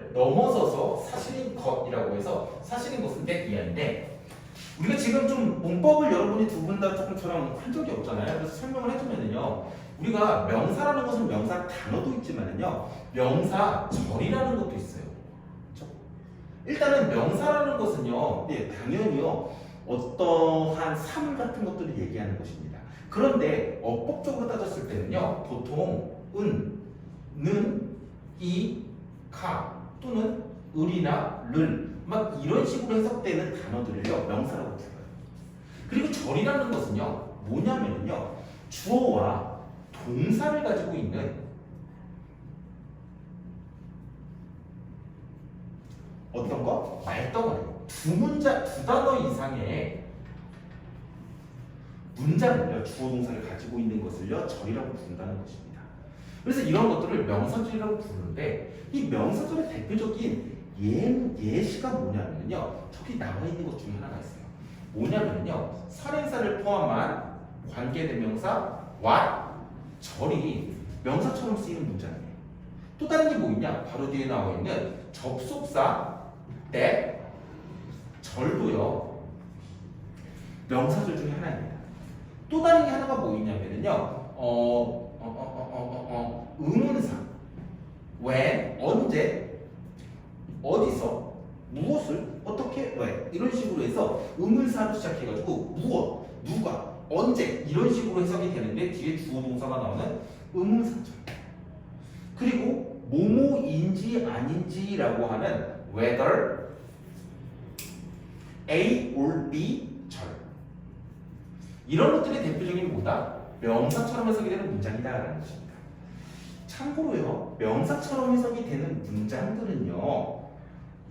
것을 넘어서서 사실인 것이라고 해서 사실인 것은 that 이하인데 우리가 지금 좀 문법을 여러분이 두 분 다 조금 저랑 한 적이 없잖아요. 그래서 설명을 해주면은요. 우리가 명사라는 것은 명사 단어도 있지만은요. 명사절이라는 것도 있어요. 그렇죠? 일단은 명사라는 것은요. 네, 당연히요. 어떠한 사물 같은 것들을 얘기하는 것입니다. 그런데 어법적으로 따졌을 때는요. 보통 는, 이, 가 또는 을이나 를 막 이런 식으로 해석되는 단어들을요. 명사라고 불러요. 그리고 절이라는 것은요. 뭐냐면요. 주어와 동사를 가지고 있는 어떤 거? 말덩어리. 두 단어 이상의 문장을요. 주어 동사를 가지고 있는 것을요. 절이라고 부른다는 것입니다. 그래서 이런 것들을 명사절이라고 부르는데 이 명사절의 대표적인 예시가 뭐냐면요. 저기 나와 있는 것 중에 하나가 있어요. 뭐냐면요. 선행사를 포함한 관계대명사 what, 절이 명사처럼 쓰이는 문장이에요. 또 다른 게 뭐 있냐? 바로 뒤에 나와 있는 접속사 that, 절도요. 명사절 중에 하나입니다. 또 다른 게 하나가 뭐 있냐면요. 의문사 when, 언제, 어디서, 무엇을, 어떻게, 왜 이런 식으로 해서 의문사로 시작해가지고 무엇, 누가, 언제 이런 식으로 해석이 되는데 뒤에 주어 동사가 나오는 의문사절. 그리고 뭐뭐인지 아닌지라고 하는 whether A or B 절. 이런 것들이 대표적인 뭐다? 명사처럼 해석이 되는 문장이다라는 것입니다. 참고로요, 명사처럼 해석이 되는 문장들은요,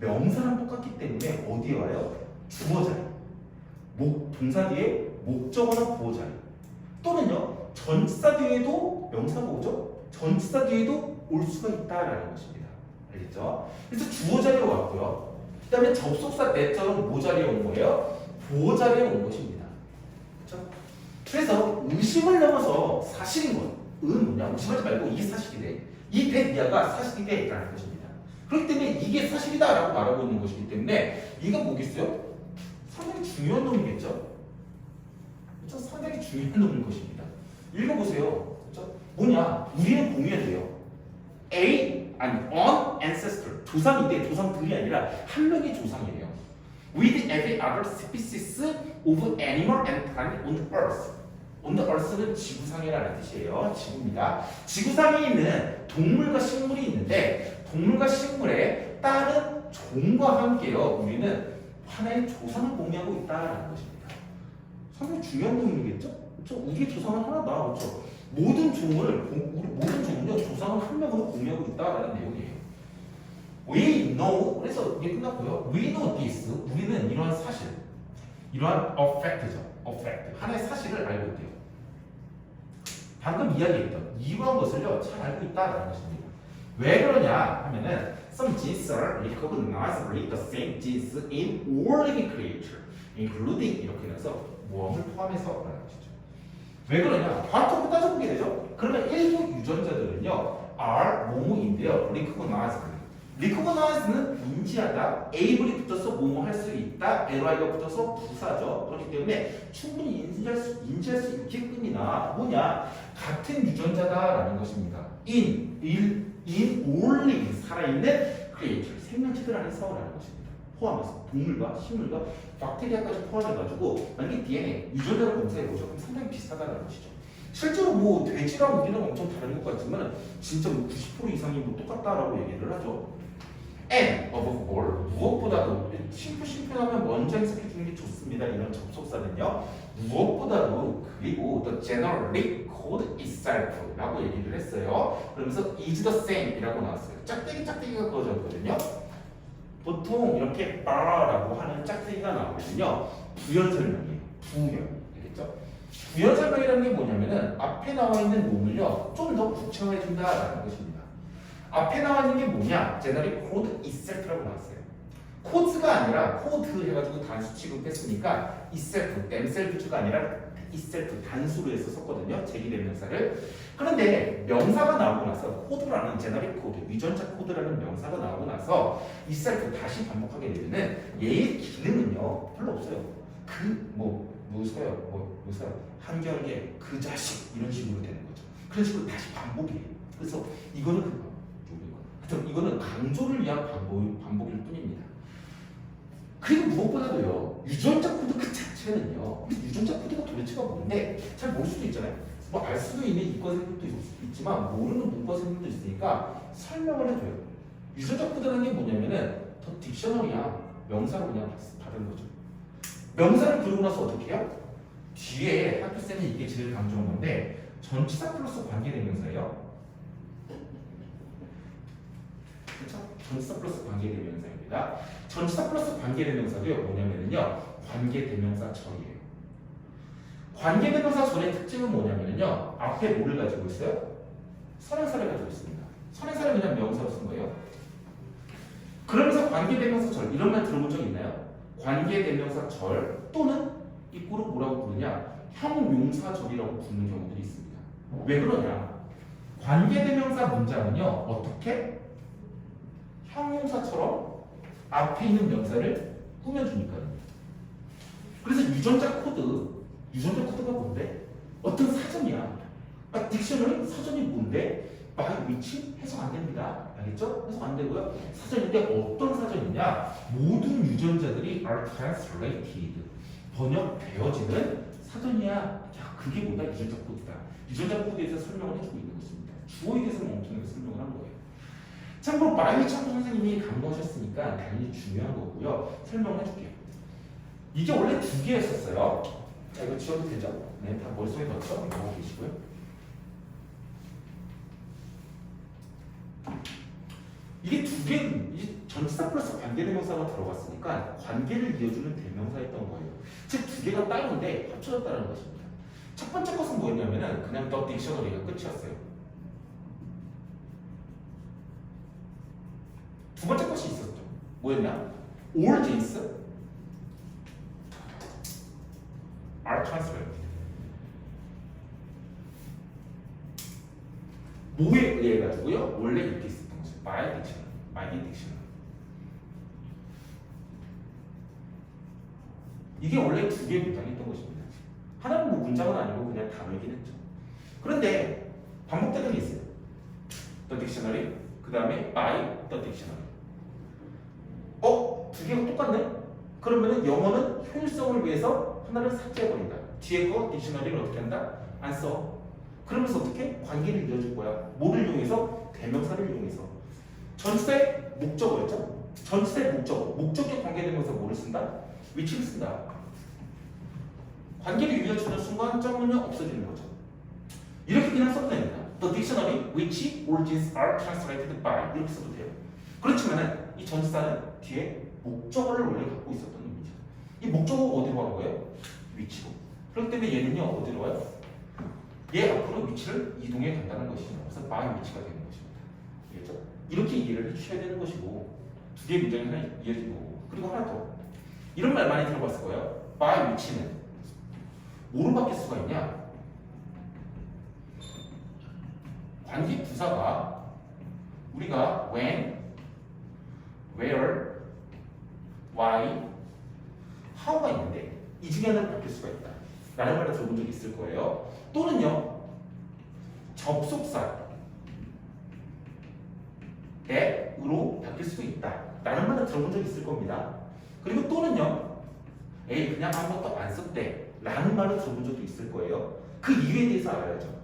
명사랑 똑같기 때문에 어디에 와요? 주어 자리, 동사 뒤에 목적어나 보호 자리, 또는요, 전치사 뒤에도 명사가 오죠? 전치사 뒤에도 올 수가 있다라는 것입니다. 알겠죠? 그래서 주어 자리에 왔고요. 그 다음에 접속사 때처럼 뭐 자리에 온 거예요? 보호 자리에 온 것입니다. 그렇죠? 그래서 의심을 넘어서 사실인 것. 은 뭐냐? 의심하지 말고 이게 사실이래. 이 대비아가 사실이래 라는 것입니다. 그렇기 때문에 이게 사실이다 라고 말하고 있는 것이기 때문에 이가 뭐겠어요? 상당히 중요한 놈이겠죠? 그렇죠? 상당히 중요한 놈인 것입니다. 읽어보세요. 그렇죠? 뭐냐? 우리는 공유해도요. an ancestor. 조상인데 조상들이 아니라 한 명의 조상이에요. With every other species of animal and plant on the earth. on the earth는 지구상이라는 뜻이에요. 지구입니다. 지구상에 있는 동물과 식물이 있는데 동물과 식물의 다른 종과 함께요. 우리는 하나의 조상을 공유하고 있다는 것입니다. 상당히 중요한 부분이겠죠? 그렇죠? 우리의 조상은 하나다. 그렇죠? 모든 종은요 조상을 한 명으로 공유하고 있다라는 내용이에요. We know. 그래서 이게 끝났고요. We know this. 우리는 이러한 사실, 이러한 fact죠. fact. 하나의 사실을 알고 있대요. 방금 이야기했던 이러한 것을요 잘 알고 있다라는 것입니다. 왜 그러냐 하면은 some genes are recognizably the same genes in all living creature, including 이렇게 해서 모험을 포함해서라는 것이죠. 왜 그러냐? 과학적으로 따져보게 되죠. 그러면 일부 유전자들은요 are 뭐뭐인데요. recogniz는 인지하다, able이 붙어서 뭐뭐 할 수 있다, ly가 붙어서 부사죠. 그렇기 때문에 충분히 인지할 수 있게끔이나 뭐냐? 같은 유전자다라는 것입니다. in only 살아있는 creature, 생명체들 안에서라는 것입니다. 포함해서 동물과 식물과 박테리아까지 포함해가지고 만약에 DNA, 유전자를 검사해보죠. 그럼 상당히 비슷하다는 것이죠. 실제로 뭐 돼지랑 우리는 엄청 다른 것 같지만 진짜 뭐 90% 이상이 뭐 똑같다라고 얘기를 하죠. And above all, 무엇보다도 심플하면 먼저 해석해 주는 게 좋습니다. 이런 접속사는요. 무엇보다도 그리고 the generally code itself라고 얘기를 했어요. 그러면서 is the same이라고 나왔어요. 짝대기가 그어졌거든요. 보통 이렇게 바라고 하는 짝대기가 나오거든요. 부연 설명이에요. 부연. 알겠죠? 부연 설명이라는 게 뭐냐면은 앞에 나와 있는 놈을요 좀 더 구체화해 준다라는 것입니다. 앞에 나와 있는 게 뭐냐? 제너리 코드 itself라고 나왔어요. 코드가 아니라 코드 해가지고 단수 취급했으니까 itself, themselves가 아니라 itself 단수로 해서 썼거든요. 제기대명사를. 그런데 명사가 나오고 나서 코드라는 제너릭 코드, 유전자 코드라는 명사가 나오고 나서 itself 다시 반복하게 되면은 얘의 기능은요 별로 없어요. 뭐서요 한결계 그 자식 이런 식으로 되는 거죠. 그런 식으로 다시 반복이에요. 그래서 이거는 강조를 위한 반복일 뿐입니다. 그리고 무엇보다도요 유전자 코드 그 자체는요 유전자 코드가 도대체가 뭔데 잘 모를 수도 있잖아요. 뭐 알 수도 있는 이과생들도 있지만 모르는 문과생들도 있으니까 설명을 해줘요. 유전자 코드라는 게 뭐냐면은 더 딕셔너리야 명사로 그냥 받은 거죠. 명사를 부르고 나서 어떻게 해요? 뒤에 학교쌤이 이게 제일 강조한 건데 전치사 플러스 관계대명사예요. 그렇죠? 전치사 플러스 관계대명사입니다. 전치사 플러스 관계대명사도요 뭐냐면요 관계대명사 절이에요. 관계대명사 절의 특징은 뭐냐면요 앞에 뭐를 가지고 있어요? 선행사를 가지고 있습니다. 선행사를 그냥 명사로 쓴 거예요. 그러면서 관계대명사 절 이런 말 들어본 적 있나요? 관계대명사 절 또는 이꼬를 뭐라고 부르냐 형용사절이라고 부르는 경우들이 있습니다. 왜 그러냐? 관계대명사 문장은요 어떻게? 형용사처럼 앞에 있는 명사를 꾸며주니까요. 그래서 유전자 코드가 뭔데? 어떤 사전이야. 딕셔너리 사전이 뭔데? by which 해석 안 됩니다. 알겠죠? 해석 안 되고요. 사전인데 어떤 사전이냐? 모든 유전자들이 are translated 번역되어지는 사전이야. 야, 그게 뭐다? 유전자 코드다. 유전자 코드에 대해서 설명을 해주고 있는 것입니다. 주어에 대해서는 엄청나게 설명을 한 거예요. 참고로 마이 참고 선생님이 강조하셨으니까 당연히 중요한 거고요. 설명을 해줄게요. 이게 원래 두 개였었어요. 자, 이거 지워도 되죠? 네, 다 머릿속에 넣었죠? 넣어 계시고요. 이게 두 개는 전치사 플러스 관계대명사가 들어갔으니까 관계를 이어주는 대명사였던 거예요. 즉 두 개가 따로인데 합쳐졌다는 것입니다. 첫 번째 것은 뭐였냐면은 그냥 더 딕셔너리가 끝이었어요. 두 번째 것이 있었죠. 뭐였냐? all these are translated. 뭐에 의해 가지고요? 원래 이렇게 있었던 거죠. by dictionary. 이게 원래 두 개의 문장이었던 것입니다. 하나는 뭐 문장은 아니고 그냥 단어이긴 했죠. 그런데 반복되는 게 있어요. the dictionary, 그 다음에 by the dictionary. 두 개가 똑같네? 그러면은 영어는 효율성을 위해서 하나를 삭제해버린다. 뒤에 거 딕셔너리를 어떻게 한다? 안 써. 그러면서 어떻게? 관계를 이어줄 거야. 뭐를 이용해서? 대명사를 이용해서. 전치사의 목적어였죠? 전치사의 목적에 관계되면서 뭐를 쓴다? which를 쓴다. 관계를 이어주는 순간 점은요 없어지는 거죠. 이렇게 그냥 써도 됩니다. The dictionary which all these are translated by 이렇게 써도 돼요. 그렇지만은 이 전치사는 뒤에 목적어를 원래 갖고 있었던 의미죠. 이 목적어가 어디로 가는 거예요? 위치로. 그렇기 때문에 얘는요 어디로 가요? 얘 앞으로 위치를 이동해 간다는 것이죠. 그래서 by 위치가 되는 것입니다. 알겠죠? 이렇게 이해를 해주셔야 되는 것이고 두 개의 문장이 하나 이어진 거고 그리고 하나 더 이런 말 많이 들어봤을 거예요. by 위치는 뭐로 바뀔 수가 있냐? 관계 부사가 우리가 when, where, why, how가 있는데 이 중에 하나를 바뀔 수가 있다 라는 말을 들어본 적이 있을 거예요. 또는요 접속사 at으로 바뀔 수도 있다 라는 말을 들어본 적이 있을 겁니다. 그리고 또는요 에이 그냥 아무것도 안 썼대 라는 말을 들어본 적도 있을 거예요. 그 이유에 대해서 알아야죠.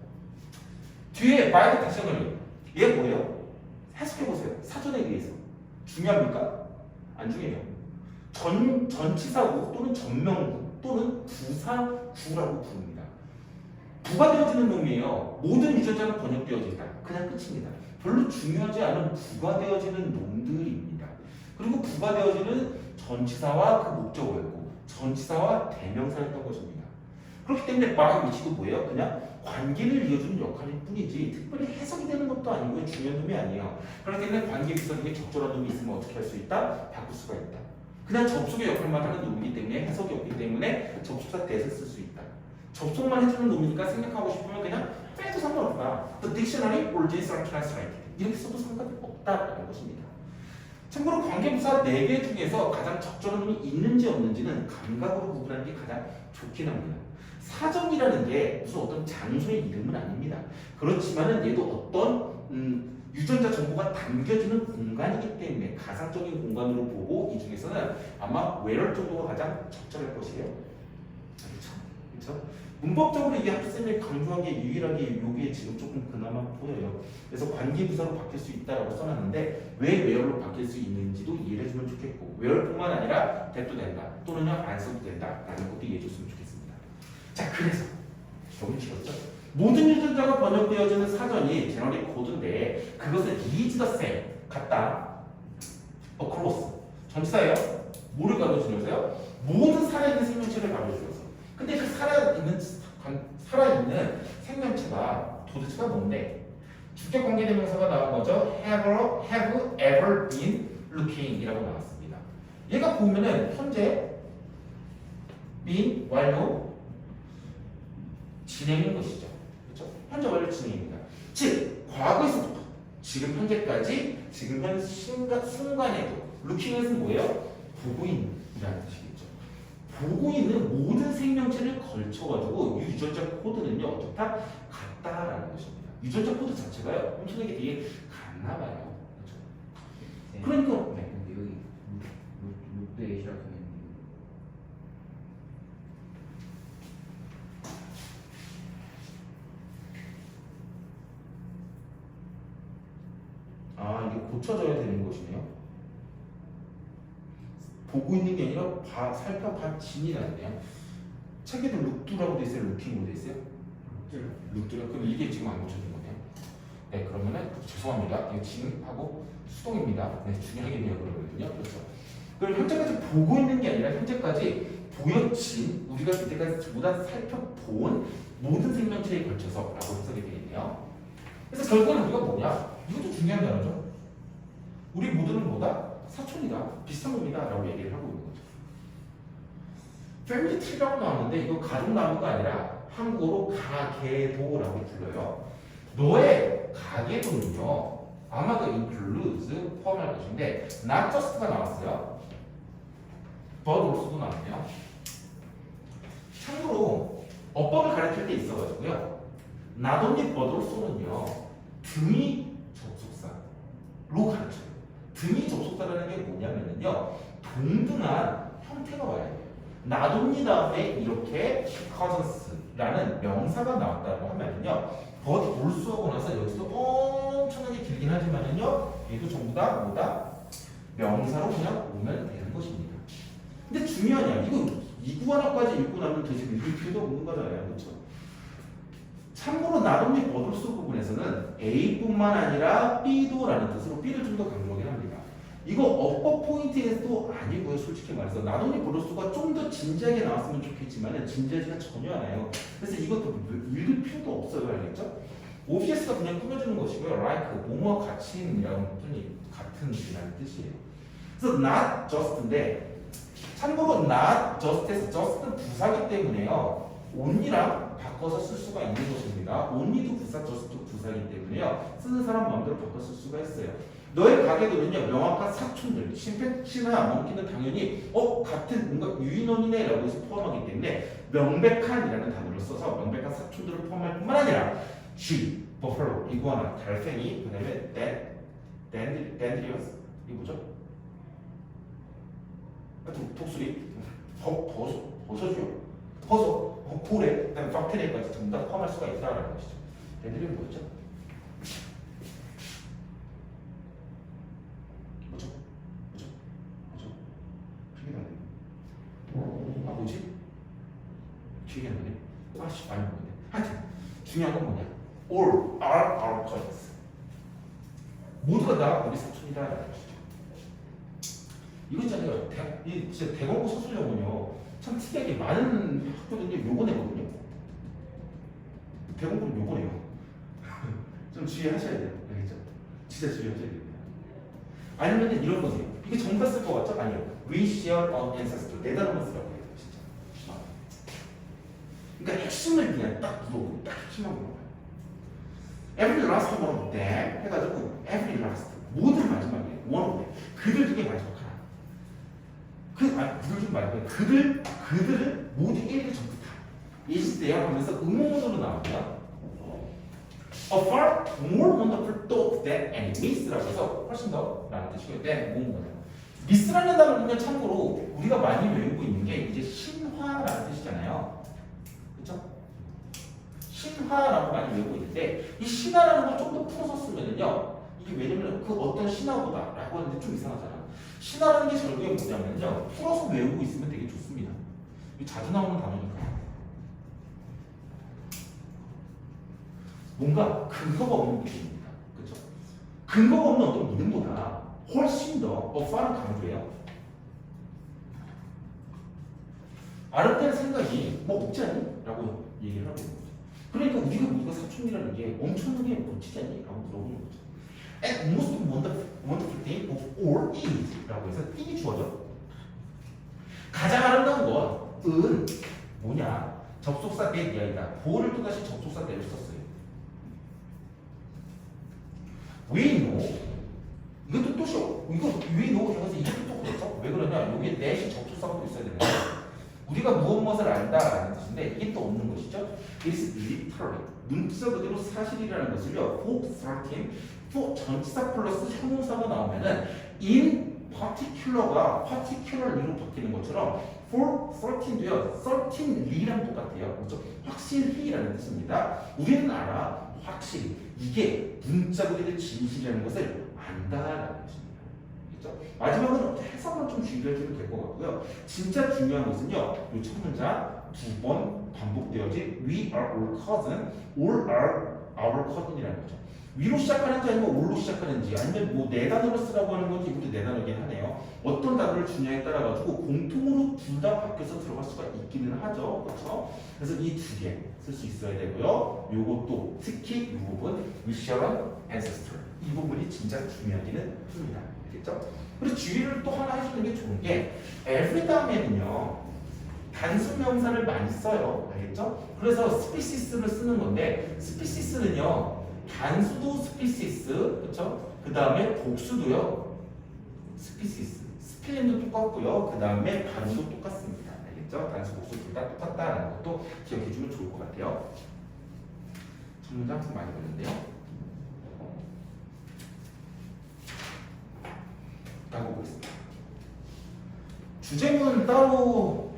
뒤에 by the dictionary 얘 뭐예요? 해석해보세요. 사전에 의해서 중요합니까? 안 중요해요. 전치사구 또는 전명구 또는 부사구라고 부릅니다. 부가 되어지는 놈이에요. 모든 유전자는 번역되어진다. 그냥 끝입니다. 별로 중요하지 않은 부가 되어지는 놈들입니다. 그리고 부가 되어지는 전치사와 그 목적어였고 전치사와 대명사였던 것입니다. 그렇기 때문에 by 위치도 뭐예요? 그냥 관계를 이어주는 역할일 뿐이지 특별히 해석이 되는 것도 아니고요. 중요한 놈이 아니에요. 그렇기 때문에 관계 비서 중에 적절한 놈이 있으면 어떻게 할 수 있다? 바꿀 수가 있다. 그냥 접속의 역할만 하는 놈이기 때문에 해석이 없기 때문에 접속사 대에서 쓸 수 있다. 접속만 해주는 놈이니까 생략하고 싶으면 그냥 빼도 상관없다. The dictionary origins are translated. 이렇게 써도 상관없다라는 것입니다. 참고로 관계부사 4개 중에서 가장 적절한 놈이 있는지 없는지는 감각으로 구분하는 게 가장 좋긴 합니다. 사전이라는 게 무슨 어떤 장소의 이름은 아닙니다. 그렇지만은 얘도 어떤 유전자 정보가 담겨지는 공간이기 때문에 가상적인 공간으로 보고 이 중에서는 아마 where 정도가 가장 적절할 것이에요. 그렇죠? 문법적으로 이게 학생이 강조한 게 유일하게 여기에 지금 조금 그나마 보여요. 그래서 관계부사로 바뀔 수 있다라고 써놨는데 왜 where로 바뀔 수 있는지도 이해를 해주면 좋겠고 where뿐만 아니라 that도 된다 또는요 안 써도 된다라는 것도 이해해줬으면 좋겠습니다. 자, 그래서 너무 길었죠? 모든 유전자가 번역되어지는 사전이 제너릭 코드인데 그것은 is the same 같다 across 전치사예요. 뭐를 가로주면서요? 모든 살아있는 생명체를 가로주면서. 근데 그 살아있는 생명체가 도대체가 뭔데? 주격 관계대명사가 나온 거죠. have ever been looking 이라고 나왔습니다. 얘가 보면은 현재 been 완료 진행인 것이죠. 그렇죠? 현재 완료 진행입니다. 즉 과거에서부터 지금 현재까지 지금 현 순간에도 looking은 뭐예요? 보고 있는이라는 뜻이겠죠. 보고 있는 모든 생명체를 걸쳐가지고 유전자 코드는요 어떻다? 같다라는 것입니다. 유전자 코드 자체가요 엄청나게 되게 같나봐요. 그렇죠? 네. 그러니까 네. 근데 여기 룩데이시라고 했는데 아 이게 고쳐져야 되는 것이네요. 보고 있는 게 아니라 살펴봐진이 나네요. 책에도 룩두라고 돼 있어요? 루킹으로 돼 있어요? 룩두라. 그럼 이게 지금 안 고쳐진 거네요. 네, 그러면은 죄송합니다. 이거 지금하고 수동입니다. 네, 중요하겠네요. 그러면요. 그렇죠. 그럼 현재까지 보고 있는 게 아니라 현재까지 보여진 우리가 이때까지 전부 다 살펴본 모든 생명체에 걸쳐서라고 해석이 되어 있네요. 그래서 결국은 우리가 뭐냐? 이것도 중요한 단어죠. 우리 모두는 뭐다? 사촌이다. 비슷한 겁니다. 라고 얘기를 하고 있는 거죠. 패밀리 트리라고 나왔는데 이거 가족나무가 아니라 한국어로 가계도라고 불러요. 너의 가계도는요. 아마도 includes 포함할 것인데 not just가 나왔어요. but also도 나왔네요. 참고로 어법을 가르칠 때 있어가지고요. not only but also는요. 등이 접속사로 가르쳐요. 등이 접속사라는 게 뭐냐면요. 동등한 형태가 와야 돼요. not only 다음에 이렇게 cousins라는 명사가 나왔다고 하면요. but also하고 나서 여기서 엄청나게 길긴 하지만은요. 얘도 전부 다 뭐다? 명사로 그냥 오면 되는 것입니다. 근데 중요한 게 이거 이 구간까지 읽고 나면 도대체 읽을 필요도 없는 거잖아요. 그렇죠? 참고로 나dom니 버돌수 부분에서는 A뿐만 아니라 B도라는 뜻으로 B를 좀 더 강조하긴 합니다. 이거 어법 포인트에서도 아니고요. 솔직히 말해서 나dom니 버돌수가 좀 더 진지하게 나왔으면 좋겠지만 진지하지가 전혀 않아요. 그래서 이것도 읽을 필요도 없어요. 알겠죠? OBS가 그냥 꾸며주는 것이고요. like, 뭐뭐와 같이라는 같은 이라는 뜻이에요. 그래서 not just인데 참고로 not just에서 just는 부사기 때문에요. only랑 바꿔서 쓸 수가 있는 것입니다. only도 부사, just도 부사기 때문에요. 쓰는 사람 마음대로 바꿔 쓸 수가 있어요. 너의 가계도는요 명확한 사촌들, 심패치나 멍키는 당연히 같은 뭔가 유인원이네 라고 해서 포함하기 때문에 명백한이라는 단어를 써서 명백한 사촌들을 포함할 뿐만 아니라 G, 버팔로, 이구아나, 달팽이, 그 다음에 댄드리어스 이게 뭐죠? 독수리, 버섯, 고래, 그다음에 박테리아까지 전부 다 포함할 수가 있다라는 것이죠. 댄드리어는 뭐였죠? 뭐죠? 기억이 안 나네. 뭐지? 기억이 안 나네. 아씨 많이 먹었네. 하여튼 중요한 건 뭐냐? All are our cousins. 모두가 다 우리 사촌이다라는 것이죠. 이거 있잖아요. 진짜 대공고 서술형은요. 참 특이하게 많은 학교들이 요거 내거든요. 대공고는 요거 내요. 좀 주의하셔야 돼요. 알겠죠? 진짜 주의하셔야 됩니다. 아니면 이런 거세요. 이게 정답 쓸 것 같죠? 아니요. We share an ancestor. 네 단어만 쓰라고 해요. 진짜. 그러니까 핵심을 그냥 딱 물어보고 딱 핵심만 물어봐요. Every last one of them 해가지고 every last 모든 마지막에 one of them 그들 중에 마지막 하나. 그들 중에 마지막에 그들은 모두 1일 전부 다 is there 하면서 의문문으로 나옵니다. A far more wonderful thought than any miss라고 해서 훨씬 더 라는 뜻이고요. than 뭔가요? miss라는 단어는 참고로 우리가 많이 외우고 있는 게 이제 신화라는 뜻이잖아요. 그렇죠? 신화라고 많이 외우고 있는데 이 신화라는 걸 좀 더 풀어서 쓰면은요 이게 왜냐면 그 어떤 신화보다라고 하는데 좀 이상하잖아. 신화라는 게 결국에 뭐냐면요 풀어서 외우고 있으면 되게 좋습니다. 이게 자주 나오는 단어니까 뭔가 근거가 없는 믿음입니다. 그렇죠? 근거가 없는 어떤 믿음보다 훨씬 더 어파는 강조해요. 아름다운 생각이 뭐 없지 않니? 라고 얘기를 하고 있는 거죠. 그러니까 우리가 사촌이라는 게 엄청나게 멋지지 않니? 라고 물어보는 거죠. And most wonderful thing of all is 라고 해서 띵이 주어져. 가장 아름다운 것은 뭐냐? 접속사 대 이하이다. 보호를 또다시 접속사 대를 썼어요. We know 이것도 또 쉬워. 이거 we know 해서 이것도 또 그렇죠? 왜 그러냐? 여기에 that이 접속사가 또 있어야 되는 거예요. 우리가 무엇을 안다라는 뜻인데 이게 또 없는 것이죠. It is literally 문자 그대로 사실이라는 것을요. for certain for 전치사 플러스 형용사가 나오면은 in particular가 particularly로 바뀌는 것처럼 for certain도요. certainly랑 똑같아요. 그렇죠? 확실히라는 뜻입니다. 우리는 알아. 확실히 이게 문자 그대로 진실이라는 것을 안다라는 뜻입니다. 마지막은 해석만 좀 주의해주면 될 것 같고요. 진짜 중요한 것은요. 이 첫 문장 두 번 반복되어진 We are all cousin, all are our cousin이라는 거죠. 위로 시작하는지 아니면 올로 시작하는지 아니면 뭐 네 단어로 쓰라고 하는 건지 이것도 네 단어긴 하네요. 어떤 단어를 주냐에 따라 가지고 공통으로 둘 다 바뀌어서 들어갈 수가 있기는 하죠. 그렇죠? 그래서 이 두 개 쓸 수 있어야 되고요. 요것도 특히 이 부분 Mission Ancestor 이 부분이 진짜 중요하기는 합니다. 알겠죠? 그리고 주의를 또 하나 해주는 게 좋은 게 every 다음에는요 단수 명사를 많이 써요. 알겠죠? 그래서 스피시스를 쓰는 건데 스피시스는요 단수도 스피시스 그렇죠? 그 다음에 복수도요 스피시스 스펠링도 똑같고요. 그 다음에 발음도 똑같습니다. 알겠죠? 단수 복수 둘 다 똑같다라는 것도 기억해주면 좋을 것 같아요. 첫 문장 좀 많이 걸렸는데요. 보고 있습니다. 주제문 따로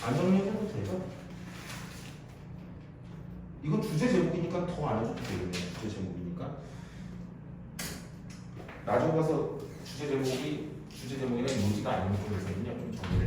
안 정리해도 되죠? 이거 주제 제목이니까 더 안 해줘도 되겠네요. 주제 제목이니까 나중에 가서 주제 제목이랑 문제가 아닌 부분에서는요 좀 정리를